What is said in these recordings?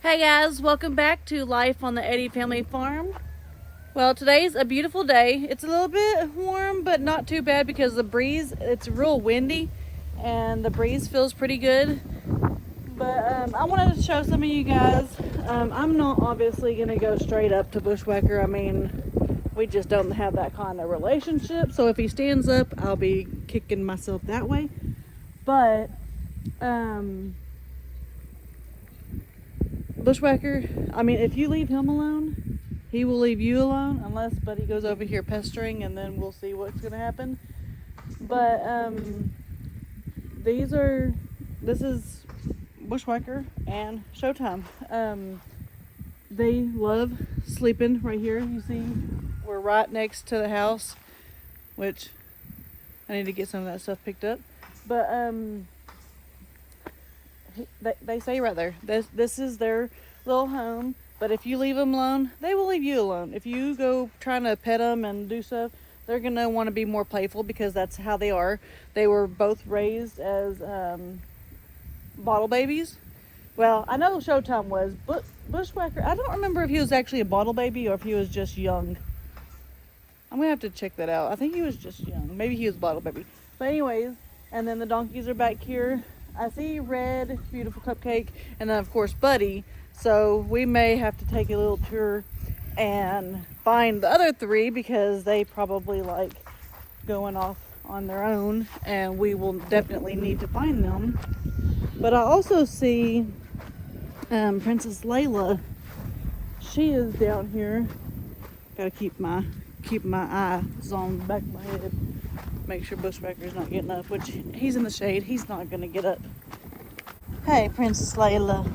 Hey guys, welcome back to Life on the Eddy Family Farm. Well, today's a beautiful day. It's a little bit warm, but not too bad because the breeze, it's real windy and the breeze feels pretty good. But I wanted to show some of you guys. I'm not obviously going to go straight up to Bushwhacker. I mean, we just don't have that kind of relationship. So if he stands up, I'll be kicking myself that way. But, Bushwhacker, I mean, if you leave him alone, he will leave you alone, unless Buddy goes over here pestering, and then we'll see what's going to happen. But, this is Bushwhacker and Showtime. They love sleeping right here. You see, we're right next to the house, which I need to get some of that stuff picked up. But, they say right there, this is their little home, but if you leave them alone, they will leave you alone. If you go trying to pet them and do stuff, they're going to want to be more playful because that's how they are. They were both raised as bottle babies. Well, I know Showtime was, but Bushwhacker, I don't remember if he was actually a bottle baby or if he was just young. I'm going to have to check that out. I think he was just young. Maybe he was a bottle baby. But anyways, and then the donkeys are back here. I see Red, beautiful Cupcake, and then of course Buddy. So we may have to take a little tour and find the other three because they probably like going off on their own, and we will definitely need to find them. But I also see Princess Layla. She is down here. Gotta keep my eyes on the back of my head. Make sure Bushwhacker's not getting up, which he's in the shade. He's not gonna get up. Hey, Princess Layla.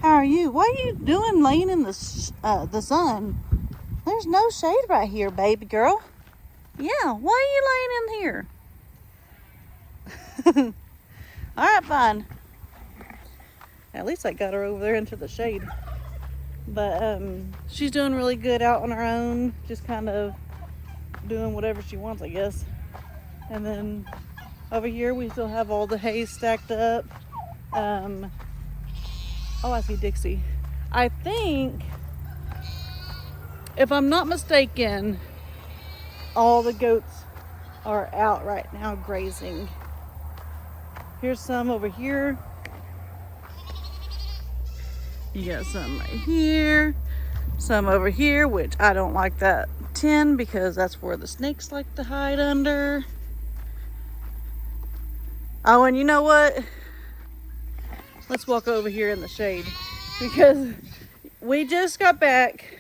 How are you? What are you doing laying in the sun? There's no shade right here, baby girl. Yeah, why are you laying in here? All right, fine. At least I got her over there into the shade. But she's doing really good out on her own, just kind of doing whatever she wants, I guess. And then over here we still have all the hay stacked up. Oh, I see Dixie. I think, if I'm not mistaken, all the goats are out right now grazing. Here's some over here. You got some right here. Some over here, which I don't like that tin because that's where the snakes like to hide under. Oh, and you know what? Let's walk over here in the shade because we just got back.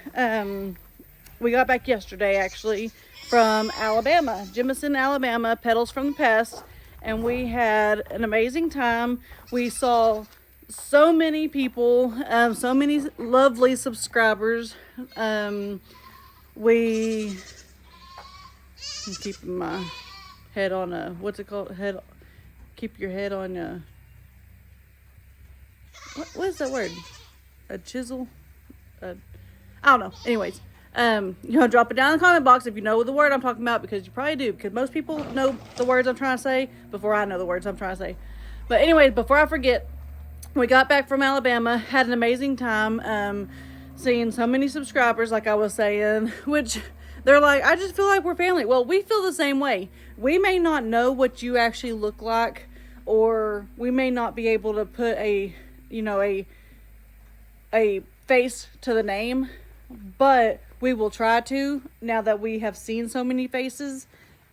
We got back yesterday actually from Alabama, Jemison, Alabama, Petals from the Past, and we had an amazing time. We saw so many people, so many lovely subscribers. I'm keeping my head on a, what's it called? Keep your head on a, what is that word? A chisel? I don't know. Anyways, drop it down in the comment box if you know the word I'm talking about, because you probably do, because most people know the words I'm trying to say before I know the words I'm trying to say. But anyways, before I forget, we got back from Alabama, had an amazing time, seeing so many subscribers, like I was saying, which they're like, I just feel like we're family. Well, we feel the same way. We may not know what you actually look like, or we may not be able to put a face to the name, but we will try to now that we have seen so many faces.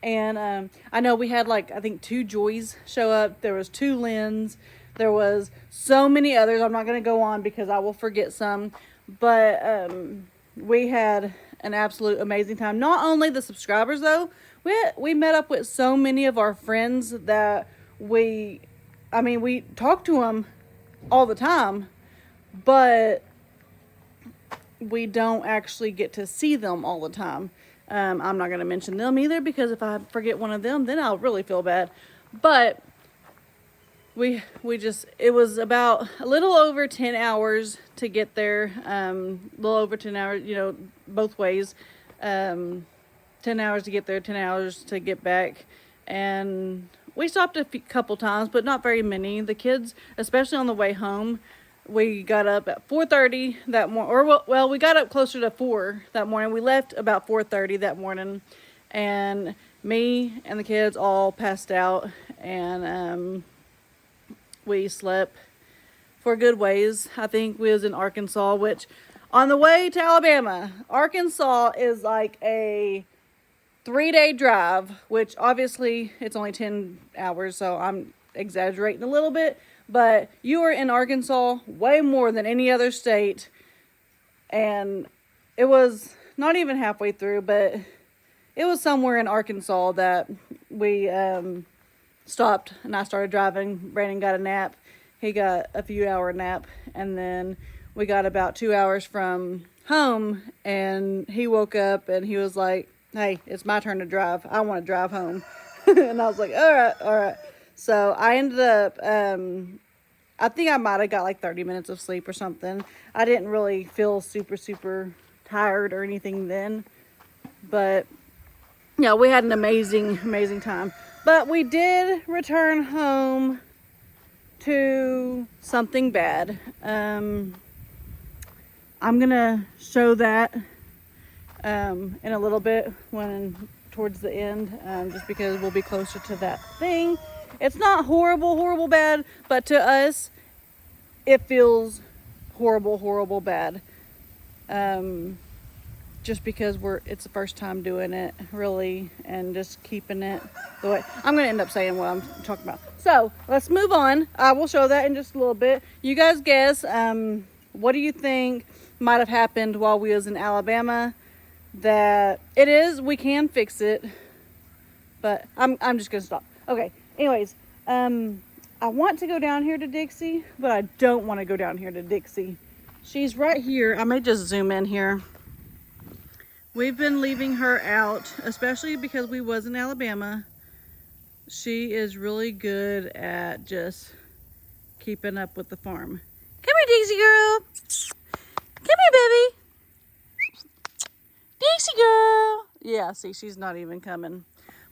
And I know we had I think 2 Joys show up. There was 2 Lyns. There was so many others. I'm not going to go on because I will forget some. But we had an absolute amazing time. Not only the subscribers, though. We met up with so many of our friends that we talk to them all the time. But we don't actually get to see them all the time. I'm not going to mention them either, because if I forget one of them, then I'll really feel bad. But it was about a little over 10 hours to get there. A little over 10 hours, both ways. 10 hours to get there, 10 hours to get back. And we stopped a couple times, but not very many. The kids, especially on the way home, We got up at 4:30 that morning, or well, we got up closer to 4 that morning. We left about 4:30 that morning, and me and the kids all passed out, and we slept for a good ways. I think we was in Arkansas, which on the way to Alabama, Arkansas is like a 3-day drive, which obviously it's only 10 hours, so I'm exaggerating a little bit, but you are in Arkansas way more than any other state, and it was not even halfway through, but it was somewhere in Arkansas that we stopped, and I started driving. Brandon got a nap. He got a few hour nap, and then we got about 2 hours from home, and he woke up and he was like, hey, it's my turn to drive. I want to drive home. And I was like, all right. So I ended up, I think I might have got like 30 minutes of sleep or something. I didn't really feel super tired or anything then. But, yeah, we had an amazing time. But we did return home to something bad. I'm going to show that in a little bit when towards the end, just because we'll be closer to that thing. It's not horrible bad, but to us it feels horrible bad, just because it's the first time doing it really, and just keeping it the way I'm gonna end up saying what I'm talking about. So let's move on. I will show that in just a little bit. You guys guess, what do you think might have happened while we was in Alabama? That we can fix it, but I'm just gonna stop. Okay, anyways, I want to go down here to Dixie, but I don't want to go down here to Dixie. She's right here. I may just zoom in here. We've been leaving her out, especially because we was in Alabama. She is really good at just keeping up with the farm. Come here, Dixie girl. Come here, baby. Dixie girl. Yeah, see, she's not even coming.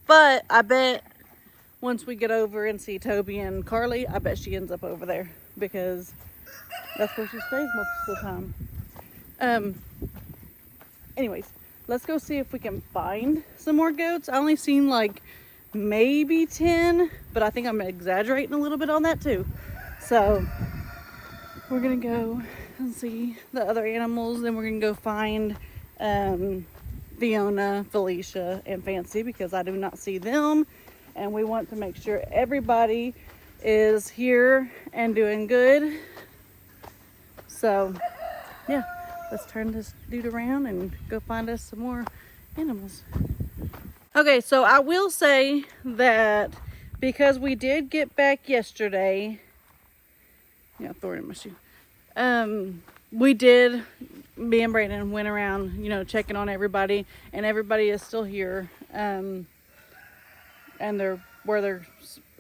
But I bet once we get over and see Toby and Carly, I bet she ends up over there, because that's where she stays most of the time. Anyways, let's go see if we can find some more goats. I only seen like maybe 10, but I think I'm exaggerating a little bit on that too. So we're gonna go and see the other animals, then we're gonna go find Fiona, Felicia, and Fancy, because I do not see them, and we want to make sure everybody is here and doing good. So yeah, let's turn this dude around and go find us some more animals. Okay, so I will say that because we did get back yesterday, yeah, thorn in my shoe. Me and Brayden went around, checking on everybody, and everybody is still here, and they're where they're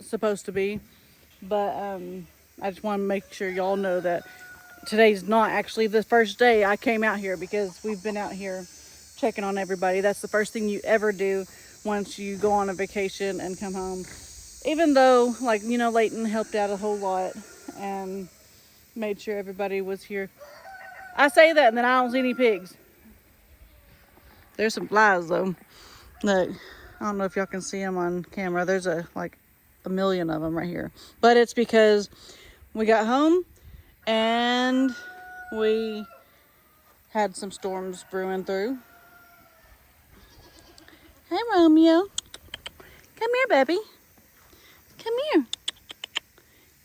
supposed to be. But I just want to make sure y'all know that today's not actually the first day I came out here, because we've been out here checking on everybody. That's the first thing you ever do once you go on a vacation and come home. Even though, Leighton helped out a whole lot and made sure everybody was here. I say that, and then I don't see any pigs. There's some flies, though. Look, I don't know if y'all can see them on camera. There's a million of them right here. But it's because we got home and we had some storms brewing through. Hey, Romeo. Come here, baby. Come here.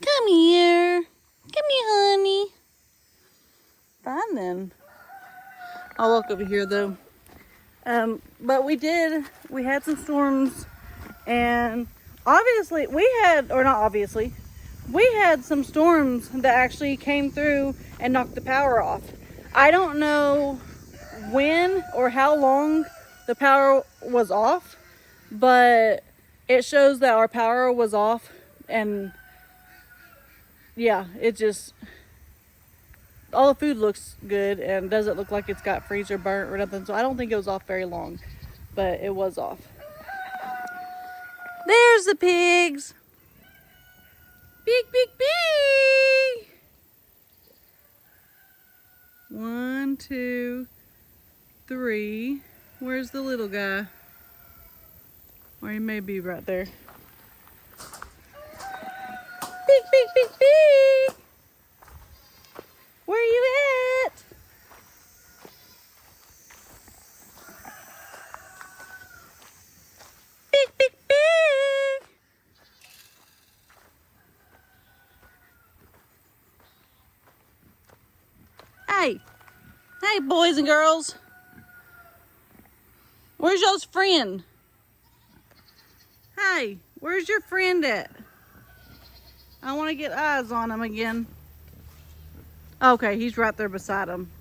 Come here. Come here, honey. Fine then. I'll walk over here though. But we had some storms, and we had some storms that actually came through and knocked the power off. I don't know when or how long the power was off, but it shows that our power was off, and yeah, all the food looks good and doesn't look like it's got freezer burnt or nothing. So I don't think it was off very long, but it was off. There's the pigs. Pig. 1, 2, 3. Where's the little guy? Or he may be right there. Beep, beep, beep, beep. Where are you at? Beep, beep, beep. Hey. Hey, boys and girls. Where's y'all's friend? Hey, where's your friend at? I want to get eyes on him again. Okay, he's right there beside him.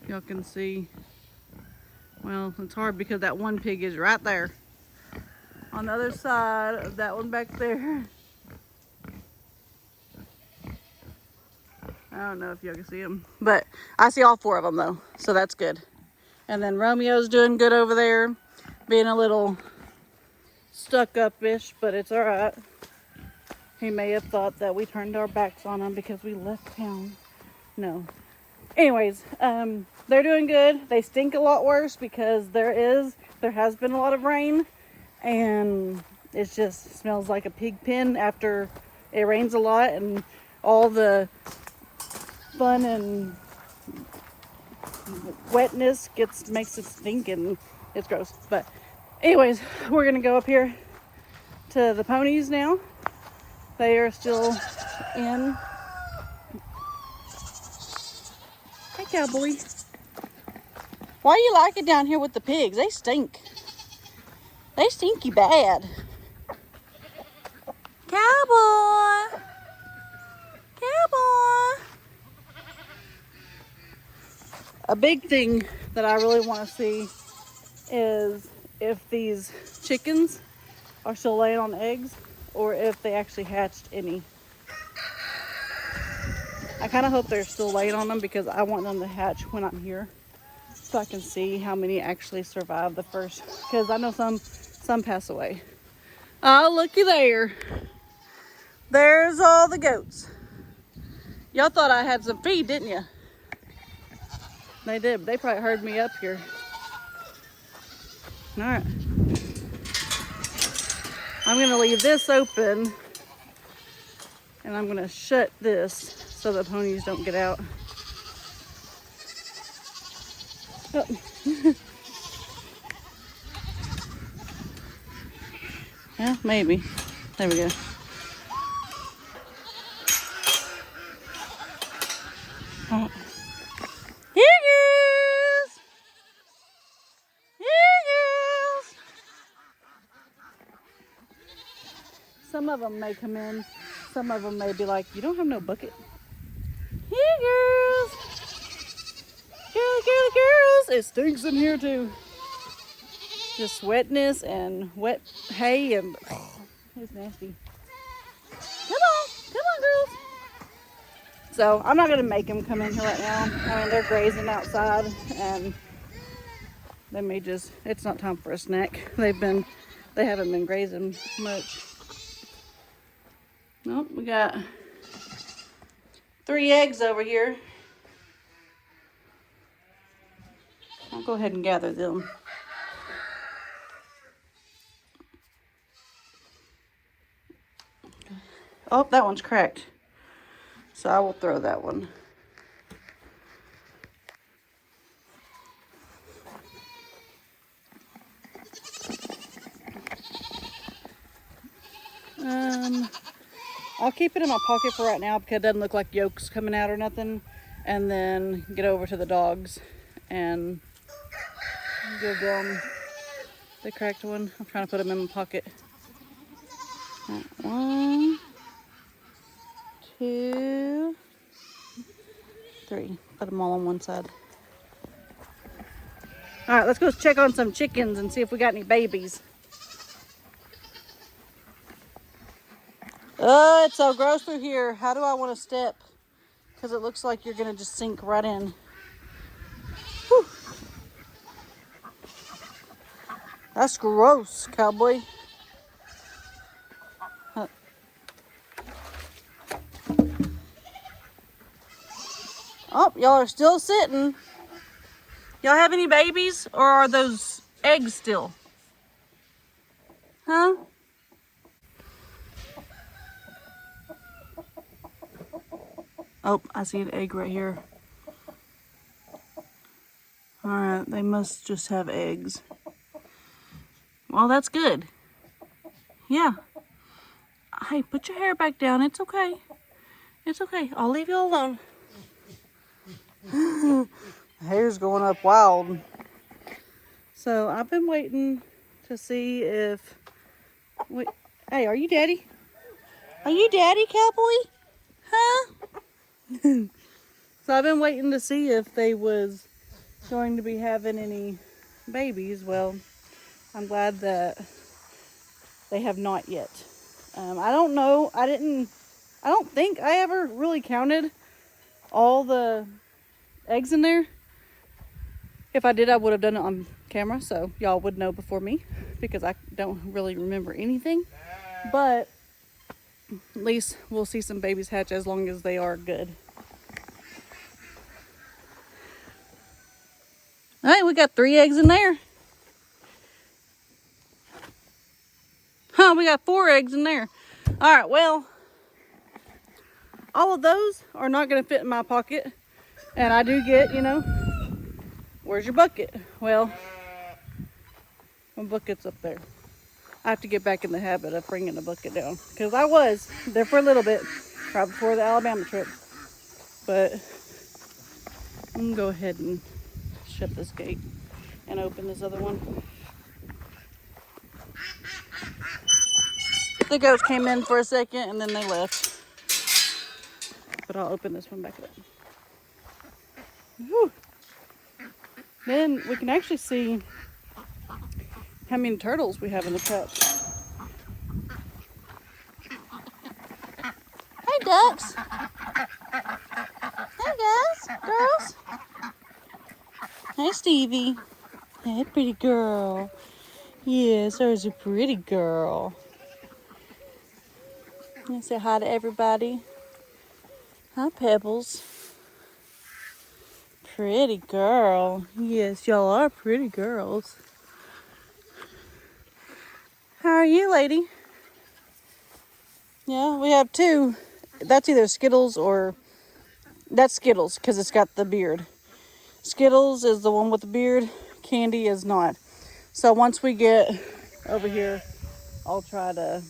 Y'all can see. Well, it's hard because that one pig is right there. On the other side of that one back there. I don't know if y'all can see him, but I see all 4 of them though, so that's good. And then Romeo's doing good over there, being a little stuck up-ish, but it's all right. He may have thought that we turned our backs on him because we left town. No. Anyways, they're doing good. They stink a lot worse because there has been a lot of rain, and it just smells like a pig pen after it rains a lot, and all the fun and wetness makes it stink, and it's gross. But anyways, we're gonna go up here to the ponies now. They are still in. Hey, cowboy. Why do you like it down here with the pigs? They stink. They stinky bad. Cowboy. Cowboy. A big thing that I really want to see is if these chickens are still laying on eggs or if they actually hatched any. I kind of hope they're still laying on them because I want them to hatch when I'm here so I can see how many actually survive the first, because I know some pass away. Oh, looky there. There's all the goats. Y'all thought I had some feed, didn't you? They did. They probably heard me up here. All right. I'm going to leave this open, and I'm going to shut this so the ponies don't get out. Oh. Yeah, maybe. There we go. Oh. Here goes. Here goes. Some of them may come in. Some of them may be like, you don't have no bucket. Here girls. Girls. It stinks in here too. Just wetness and wet hay and it's nasty. Come on girls. So I'm not gonna make them come in here right now. I mean, they're grazing outside and they may just, it's not time for a snack. They haven't been grazing much. Nope, we got 3 eggs over here. I'll go ahead and gather them. Oh, that one's cracked. So I will throw that one. I'll keep it in my pocket for right now because it doesn't look like yolk's coming out or nothing. And then get over to the dogs and give them the cracked one. I'm trying to put them in my pocket. 1, 2, 3. Put them all on one side. All right, let's go check on some chickens and see if we got any babies. Oh, it's so gross through here. How do I want to step? Because it looks like you're going to just sink right in. Whew. That's gross, cowboy. Oh, y'all are still sitting. Y'all have any babies, or are those eggs still? Huh? Oh, I see an egg right here. All right, they must just have eggs. Well, that's good. Yeah. Hey, put your hair back down. It's okay. It's okay. I'll leave you alone. The hair's going up wild. So I've been waiting to see if... Wait, hey, are you daddy? Are you daddy, cowboy? Huh? So I've been waiting to see if they was going to be having any babies. Well, I'm glad that they have not yet. I don't know. I don't think I ever really counted all the eggs in there. If I did, I would have done it on camera, so y'all would know before me, because I don't really remember anything. But at least we'll see some babies hatch as long as they are good. All right, we got 3 eggs in there. Huh, we got 4 eggs in there. All right, well, all of those are not going to fit in my pocket. And I do get, where's your bucket? Well, my bucket's up there. I have to get back in the habit of bringing the bucket down, because I was there for a little bit right before the Alabama trip. But I'm going to go ahead and shut this gate and open this other one. The goats came in for a second and then they left. But I'll open this one back up. Whew. Then we can actually see how many turtles we have in the cup. Hey ducks. Hey guys, girls. Hey Stevie. Hey pretty girl. Yes, there's a pretty girl. You say hi to everybody. Hi Pebbles. Pretty girl. Yes, y'all are pretty girls. How are you, lady? Yeah, we have 2. That's either Skittles or... That's Skittles, because it's got the beard. Skittles is the one with the beard. Candy is not. So once we get over here, I'll try to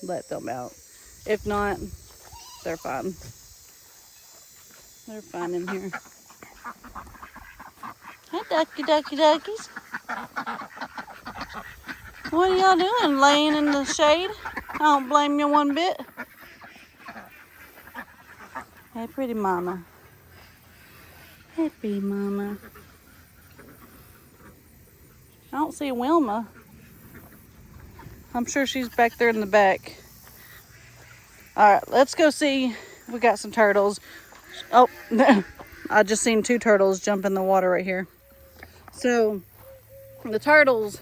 let them out. If not, they're fine. They're fine in here. Hi, duckies. What are y'all doing? Laying in the shade? I don't blame you one bit. Hey, pretty mama. Hey, pretty mama. I don't see Wilma. I'm sure she's back there in the back. All right, let's go see. We got some turtles. Oh, I just seen 2 turtles jump in the water right here. So the turtles,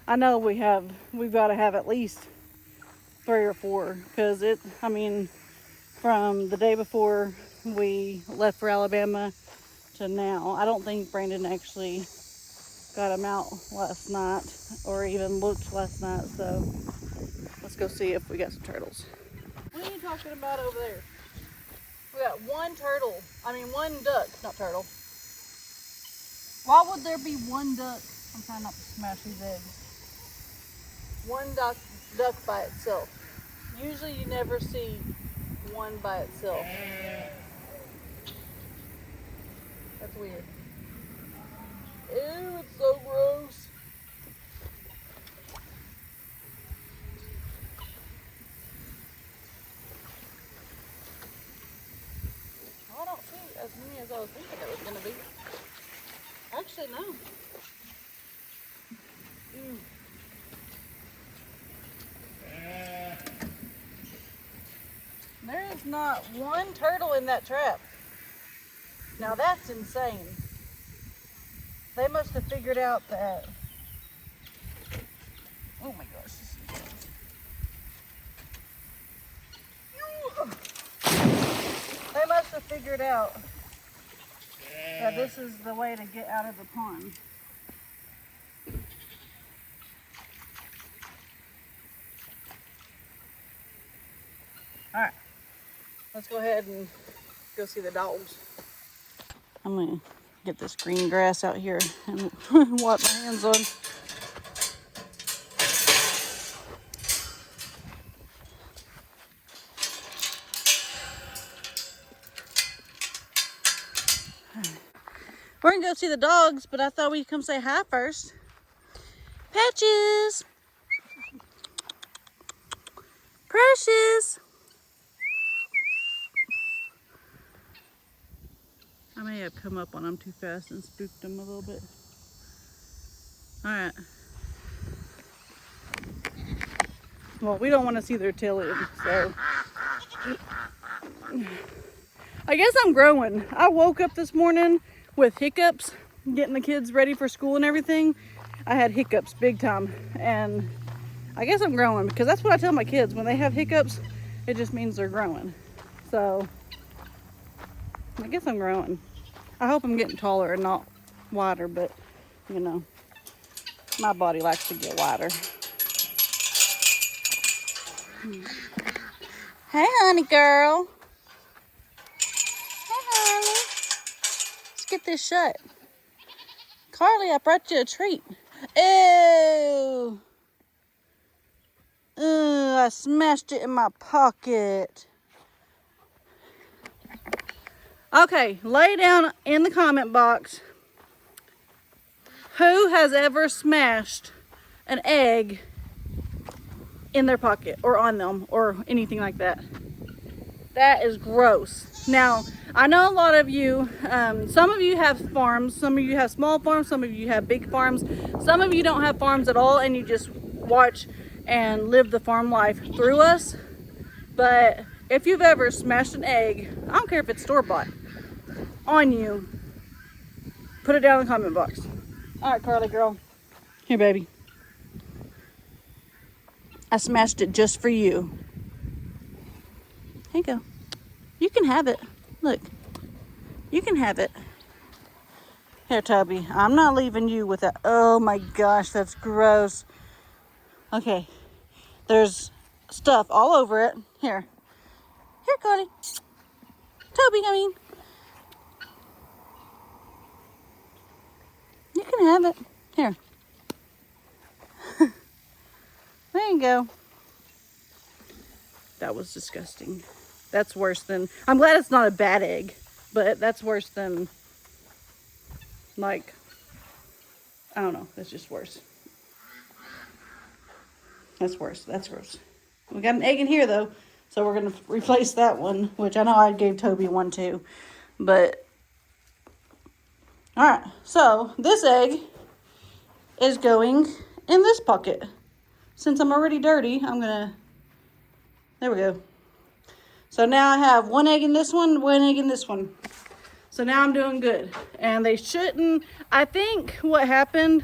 I know we've got to have at least 3 or 4, because from the day before we left for Alabama to now, I don't think Brandon actually got them out last night or even looked last night. So let's go see if we got some turtles. What are you talking about over there? We got 1 duck, not turtle. Why would there be 1 duck? I'm trying not to smash these eggs. 1 duck by itself. Usually you never see 1 by itself. That's weird. Ew, it's so gross. I don't see as many as I was thinking it was going to be. Actually, no. Ew. There is not 1 turtle in that trap. Now that's insane. They must have figured out that... Oh my gosh. They must have figured out that this is the way to get out of the pond. All right, let's go ahead and go see the dogs. I'm gonna get this green grass out here and wipe my hands on. We're gonna go see the dogs, but I thought we'd come say hi first. Patches! Precious! I may have come up on them too fast and spooked them a little bit. Alright. Well, we don't want to see their tail end, so. I guess I'm growing. I woke up this morning with hiccups, getting the kids ready for school and everything. I had hiccups big time, and I guess I'm growing because that's what I tell my kids. When they have hiccups, it just means they're growing. So, I guess I'm growing. I hope I'm getting taller and not wider, but, you know, my body likes to get wider. Hey, honey girl. Hey, honey. Let's get this shut. Carly, I brought you a treat. Ew. Ooh, I smashed it in my pocket. Okay, lay down in the comment box. Who has ever smashed an egg in their pocket or on them or anything like that? That is gross. Now, I know a lot of you, some of you have farms, some of you have small farms, some of you have big farms, some of you don't have farms at all and you just watch and live the farm life through us. But if you've ever smashed an egg, I don't care if it's store-bought, on you, put it down in the comment box. All right, Carly girl. Here, baby. I smashed it just for you. Here you go. You can have it. Look. You can have it. Here, Toby. I'm not leaving you with that. Oh my gosh, that's gross. Okay. There's stuff all over it. Here. Here, Cody. Toby, I mean. You can have it. Here. There you go. That was disgusting. That's worse than, I'm glad it's not a bad egg, but that's worse than, like, I don't know, that's just worse. That's worse, that's gross. We got an egg in here though, so we're gonna replace that one, which I know I gave Toby one too, but, all right, so this egg is going in this pocket. Since I'm already dirty, I'm gonna, there we go. So now I have one egg in this one egg in this one. So now I'm doing good. And they shouldn't, I think what happened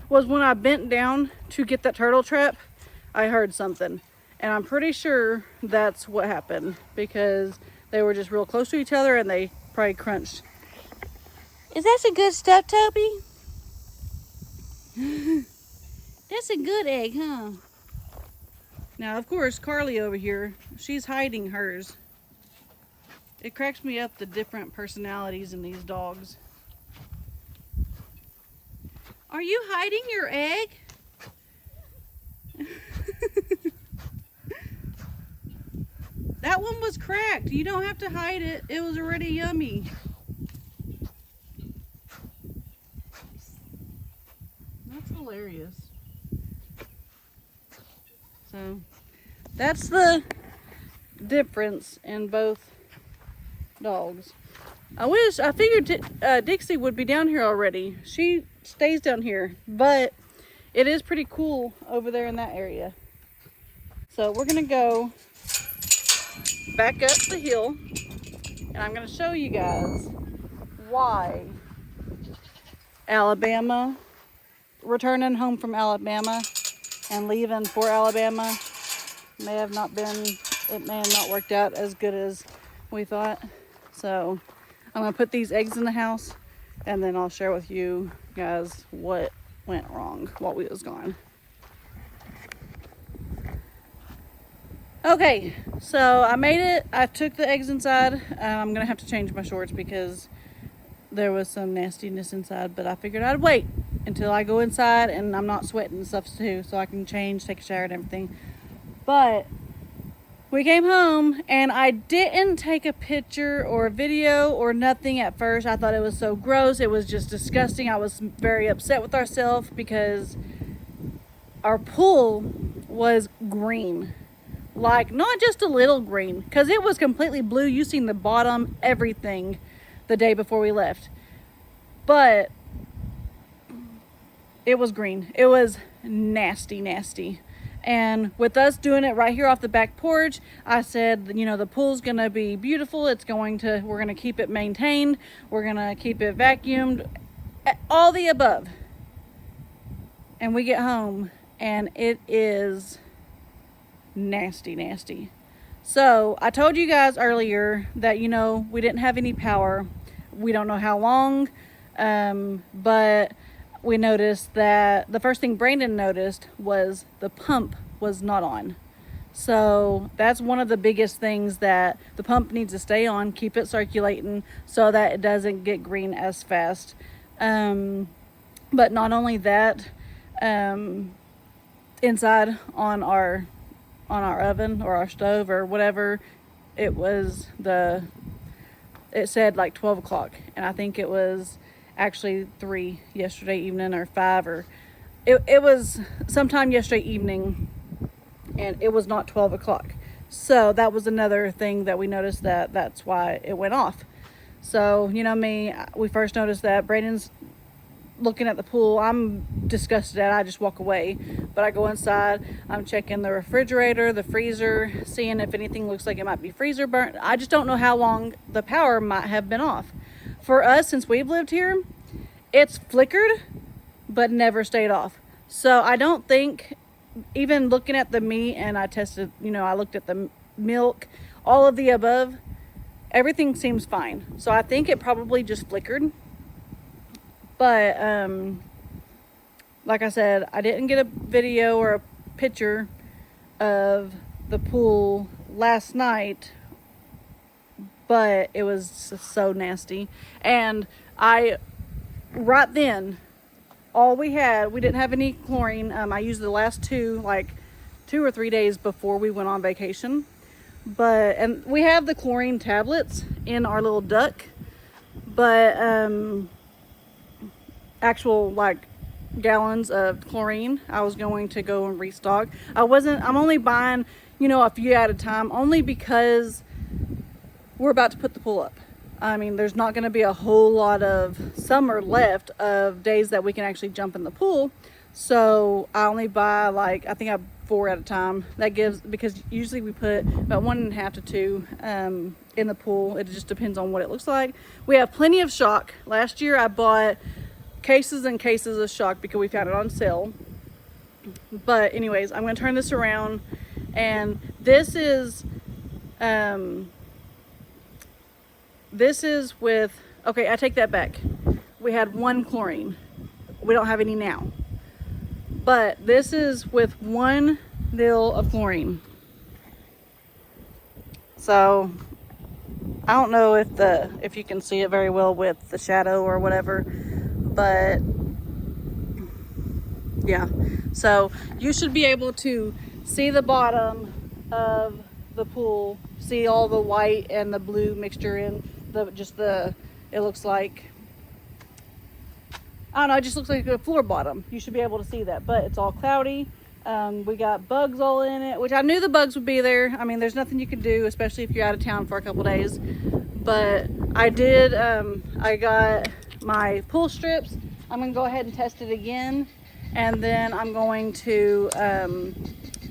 was when I bent down to get that turtle trap, I heard something. And I'm pretty sure that's what happened because they were just real close to each other and they probably crunched. Is that a good stuff, Toby? That's a good egg, huh? Now, of course, Carly over here, she's hiding hers. It cracks me up the different personalities in these dogs. Are you hiding your egg? That one was cracked. You don't have to hide it. It was already yummy. That's hilarious. So that's the difference in both dogs. I figured Dixie would be down here already. She stays down here, but it is pretty cool over there in that area. So we're gonna go back up the hill and I'm gonna show you guys why Alabama, returning home from Alabama and leaving for Alabama it may have not worked out as good as we thought. So I'm gonna put these eggs in the house and then I'll share with you guys what went wrong while we was gone. Okay, so I made it. I took the eggs inside. I'm gonna have to change my shorts because there was some nastiness inside, but I figured I'd wait until I go inside and I'm not sweating and stuff too, so I can change, take a shower and everything. But we came home and I didn't take a picture or a video or nothing at first. I thought it was so gross. It was just disgusting. I was very upset with ourselves because our pool was green. Like, not just a little green, because it was completely blue. You seen the bottom, everything, the day before we left. But it was green. It was nasty, nasty. And with us doing it right here off the back porch, I said, you know, the pool's gonna be beautiful. We're gonna keep it maintained. We're gonna keep it vacuumed, all the above. And we get home and it is nasty, nasty. So I told you guys earlier that, you know, we didn't have any power. We don't know how long, but we noticed that the first thing Brandon noticed was the pump was not on. So that's one of the biggest things, that the pump needs to stay on, keep it circulating so that it doesn't get green as fast. But not only that, inside on our oven or our stove or whatever, it said like 12 o'clock, and I think it was actually 3 yesterday evening, or 5, or it was sometime yesterday evening, and it was not 12 o'clock. So that was another thing that we noticed, that's why it went off. So, you know me, we first noticed that. Brandon's looking at the pool. I'm disgusted at it. I just walk away. But I go inside. I'm checking the refrigerator, the freezer, seeing if anything looks like it might be freezer burnt. I just don't know how long the power might have been off. For us, since we've lived here, it's flickered but never stayed off. So I don't think, even looking at the meat, and I tested, you know, I looked at the milk, all of the above, everything seems fine. So I think it probably just flickered. But like I said, I didn't get a video or a picture of the pool last night, but it was so nasty. And right then, we didn't have any chlorine. I used the last 2 or 3 days before we went on vacation. And we have the chlorine tablets in our little duck, but actual gallons of chlorine, I was going to go and restock. I'm only buying, you know, a few at a time, only because we're about to put the pool up. I mean, there's not going to be a whole lot of summer left of days that we can actually jump in the pool. So I only buy I think I have 4 at a time. That gives, because usually we put about 1.5 to 2 in the pool. It just depends on what it looks like. We have plenty of shock. Last year I bought cases and cases of shock because we found it on sale. But anyways, I'm going to turn this around, and this is with, okay, I take that back. We had 1 chlorine. We don't have any now. But this is with 1 ml of chlorine. So I don't know if you can see it very well with the shadow or whatever, but yeah. So you should be able to see the bottom of the pool, see all the white and the blue mixture in it looks like, I don't know, it just looks like a floor bottom. You should be able to see that, but it's all cloudy. We got bugs all in it, which I knew the bugs would be there. I mean, there's nothing you can do, especially if you're out of town for a couple days. But I got my pool strips. I'm gonna go ahead and test it again, and then I'm going to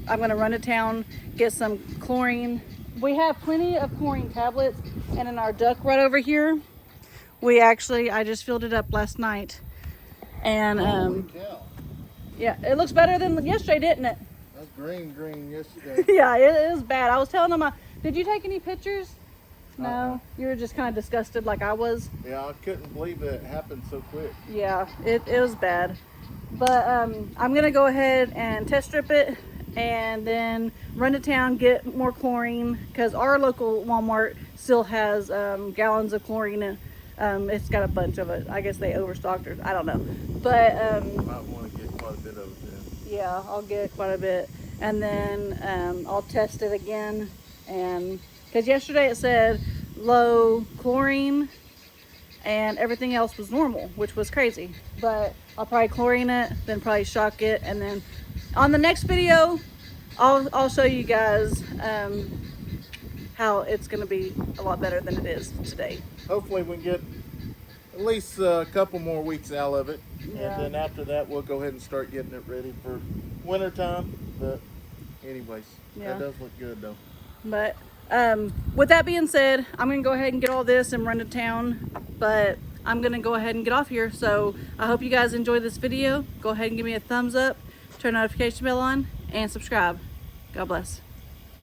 run to town, get some chlorine. We have plenty of chlorine tablets, and in our duck right over here, I just filled it up last night, and yeah, it looks better than yesterday, didn't it? That's green yesterday. Yeah, it is bad. I was telling them, did you take any pictures? No, you were just kind of disgusted like I was. Yeah, I couldn't believe it happened so quick. Yeah, it was bad. But I'm gonna go ahead and test strip it and then run to town, get more chlorine, because our local Walmart still has gallons of chlorine, and it's got a bunch of it. I guess they overstocked, or I don't know. But You might want to get quite a bit of it then. yeah, I'll get quite a bit, and then I'll test it again. And because yesterday it said low chlorine and everything else was normal, which was crazy. But I'll probably chlorine it, then probably shock it, and then on the next video I'll show you guys how it's going to be a lot better than it is today. Hopefully we can get at least a couple more weeks out of it. Yeah. And then after that we'll go ahead and start getting it ready for winter time. But anyways, Yeah. that does look good though. But with that being said, I'm gonna go ahead and get all this and run to town, but I'm gonna go ahead and get off here. So I hope you guys enjoyed this video. Go ahead and give me a thumbs up, turn notification bell on, and subscribe. God bless.